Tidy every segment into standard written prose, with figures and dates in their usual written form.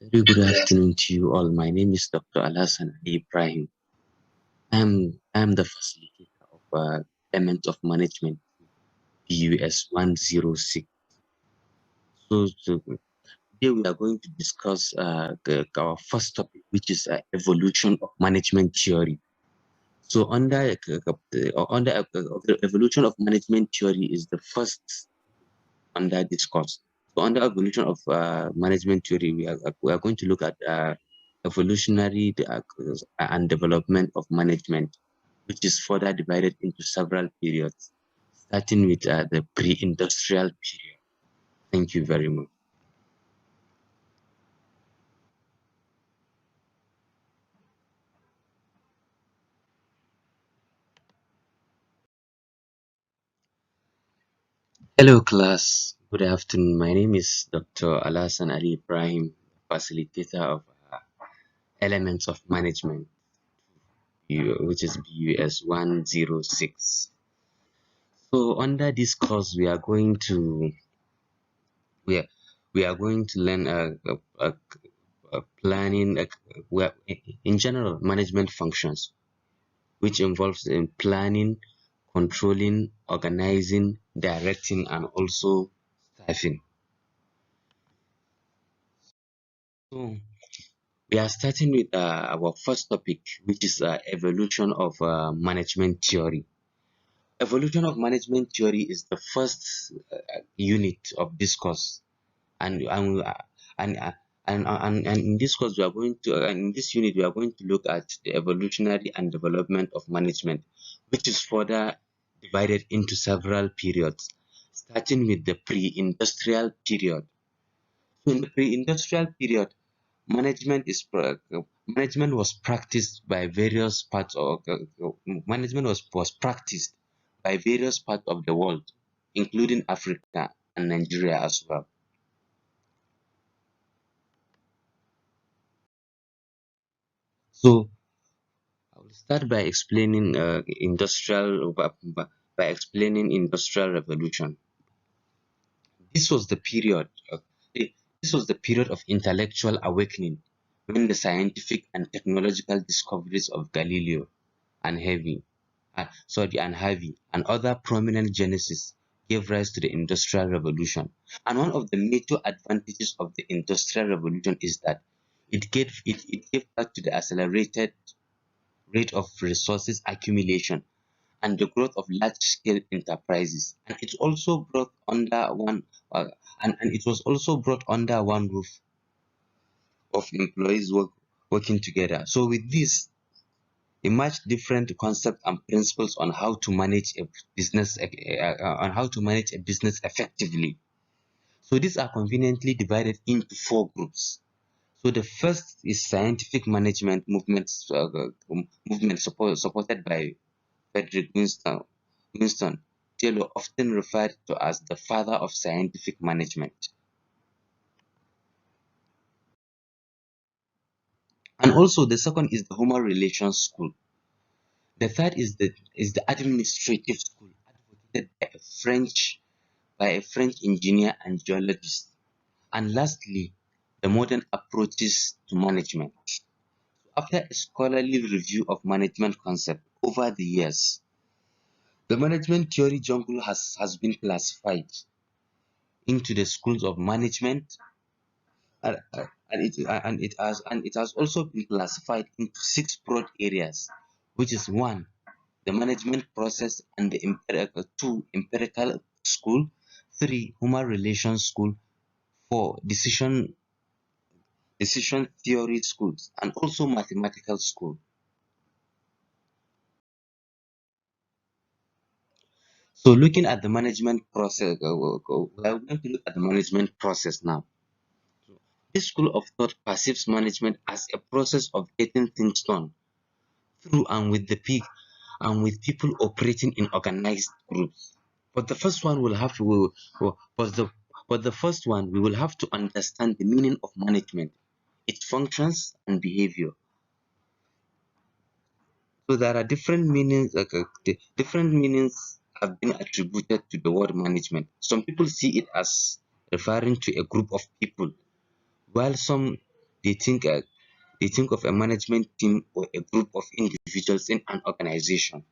Very good afternoon to you all. My name is Dr. Alasan Ibrahim. I'm the facilitator of Element of Management BUS106. So today we are going to discuss our first topic, which is evolution of management theory. So the evolution of management theory is the first under this course. So under evolution of management theory, we are going to look at evolutionary and development of management, which is further divided into several periods, starting with the pre-industrial period. Thank you very much. Hello, class. Good afternoon. My name is Dr. Alasan Ali Ibrahim, facilitator of Elements of Management, which is BUS 106. So under this course, we are, we are going to learn planning, in general, management functions, which involves in planning, controlling, organizing, directing, and also staffing. So we are starting with our first topic, which is evolution of management theory. Evolution of management theory is the first unit of this course, and and uh, and in this course we are going to in this unit we are going to look at the evolutionary and development of management, which is further divided into several periods, starting with the pre-industrial period. So in the pre-industrial period, management was practiced by various parts of management was practiced by various parts of the world, including Africa and Nigeria as well. So I will start by explaining by explaining industrial revolution. This was the period. This was the period of intellectual awakening when the scientific and technological discoveries of Galileo and Harvey and other prominent geniuses gave rise to the Industrial Revolution. And one of the major advantages of the Industrial Revolution is that it gave birth to the accelerated rate of resources accumulation and the growth of large-scale enterprises. And it also brought under one and it was also brought under one roof of employees working together. So with this emerged different concepts and principles on how to manage a business effectively. So these are conveniently divided into four groups. So the first is scientific management supported by Frederick Winston Taylor, often referred to as the father of scientific management. And also the second is the human relations school. The third is the administrative school, advocated by a French engineer and geologist. And lastly, the modern approaches to management. After a scholarly review of management concepts over the years, the management theory jungle has been classified into the schools of management, and it has also been classified into six broad areas, which is one, the management process and the empirical, two, empirical school, three, human relations school, four, decision theory schools, and also mathematical school. So looking at the management process, we are going to look at the management process now. This school of thought perceives management as a process of getting things done through and with the peak and with people operating in organized groups. But the first one will have to will- but the first one we will have to understand the meaning of management, its functions and behavior. So there are different meanings, different meanings have been attributed to the word management. Some people see it as referring to a group of people, while some they think uh, they think of a management team or a group of individuals in an organization.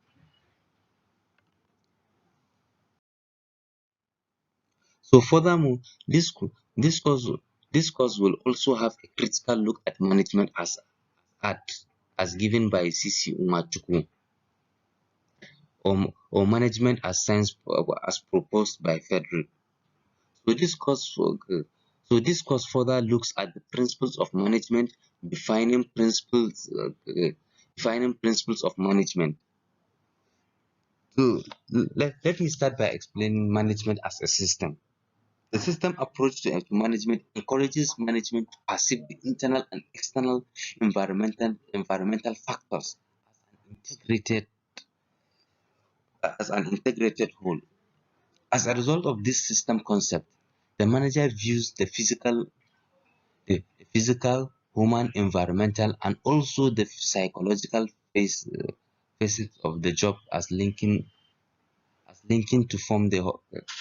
So furthermore, this course this course will also have a critical look at management as art, as given by CC Umachukwu, or management as science, as proposed by Frederick. So this course this course further looks at the principles of management, defining principles defining principles of management. So let me start by explaining management as a system. The system approach to management encourages management to perceive the internal and external environmental factors integrated as an integrated whole. As a result of this system concept, the manager views the physical, human, environmental, and also the psychological facets of the job as linking to form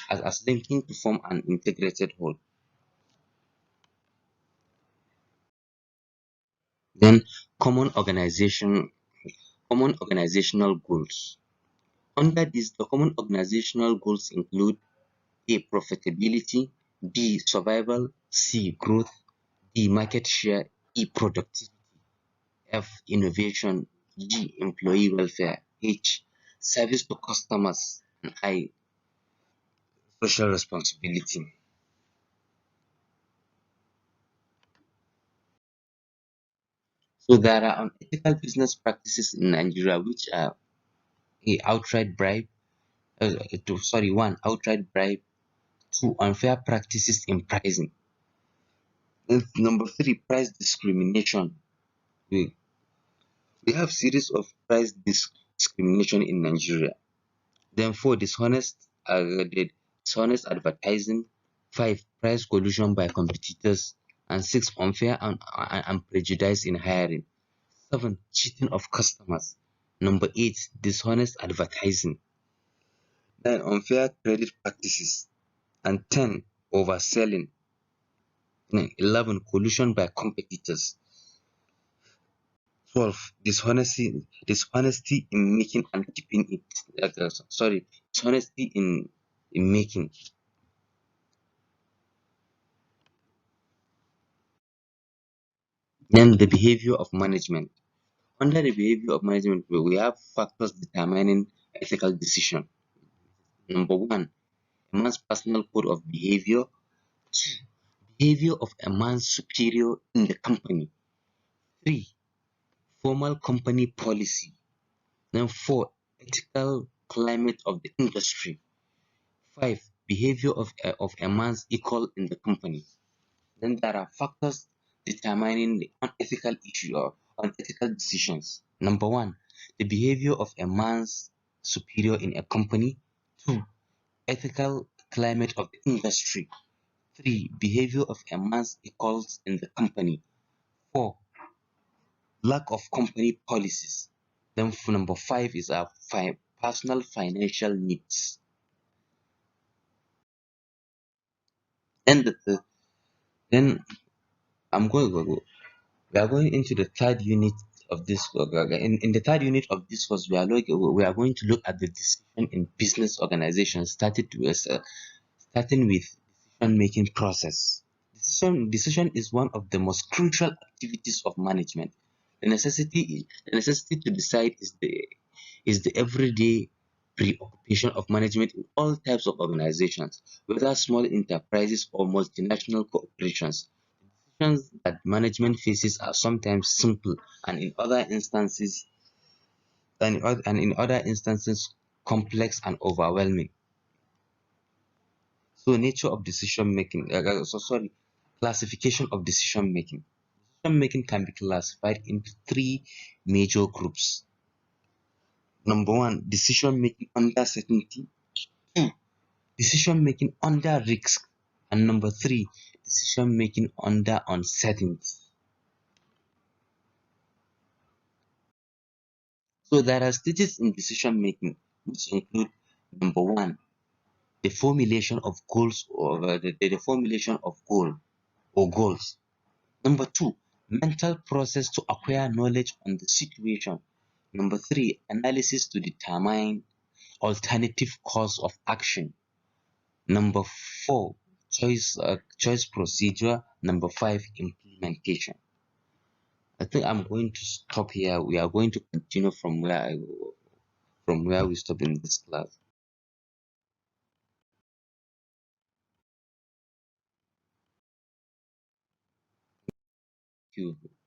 as linking to form an integrated whole. Then common organization common organizational goals. Under this, the common organizational goals include: A. Profitability, B. Survival, C. Growth, D. Market share, E. Productivity, F. Innovation, G. Employee welfare, H. Service to customers, and I. Social responsibility. So there are unethical business practices in Nigeria which are: A. Outright bribe, one, outright bribe, two, unfair practices in pricing. Then number three, price discrimination. We, we have series of discrimination in Nigeria. Then four, dishonest advertising. Five, price collusion by competitors. And six, unfair and prejudice in hiring. Seven, cheating of customers. Number eight, dishonest advertising. Nine, unfair credit practices. And 10, overselling. 11, collusion by competitors. 12, dishonesty in making and keeping it. Dishonesty in making. Then the behavior of management. Under the behavior of management, we have factors determining ethical decision. Number one, a man's personal code of behavior. Two, behavior of a man's superior in the company. Three, formal company policy. Then four, ethical climate of the industry. Five, behavior of a man's equal in the company. Then there are factors determining the unethical issue or unethical decisions. Number one, the behavior of a man's superior in a company. Two, ethical climate of the industry. Three, behavior of a man's equals in the company. Four, lack of company policies. Then for number five is our personal financial needs. Then then I'm going to go. We are going into the third unit of this. In the third unit of this course, we are going to look at the decision in business organizations, starting with decision making process. Decision is one of the most crucial activities of management. The necessity to decide is the everyday preoccupation of management in all types of organizations, whether small enterprises or multinational corporations. Decisions that management faces are sometimes simple, and in other instances complex and overwhelming. So nature of decision making. Classification of decision making. Decision making can be classified into three major groups. Number one, decision making under certainty. Two, decision making under risk. And number three, decision making under uncertainty. So there are stages in decision making which include: number one, the formulation of goals or the formulation of goals. Number two, Mental process to acquire knowledge on the situation. Number three, analysis to determine alternative course of action. Number four, choice procedure. Number five, implementation. I think I'm going to stop here. We are going to continue from where we stop in this class. Thank you.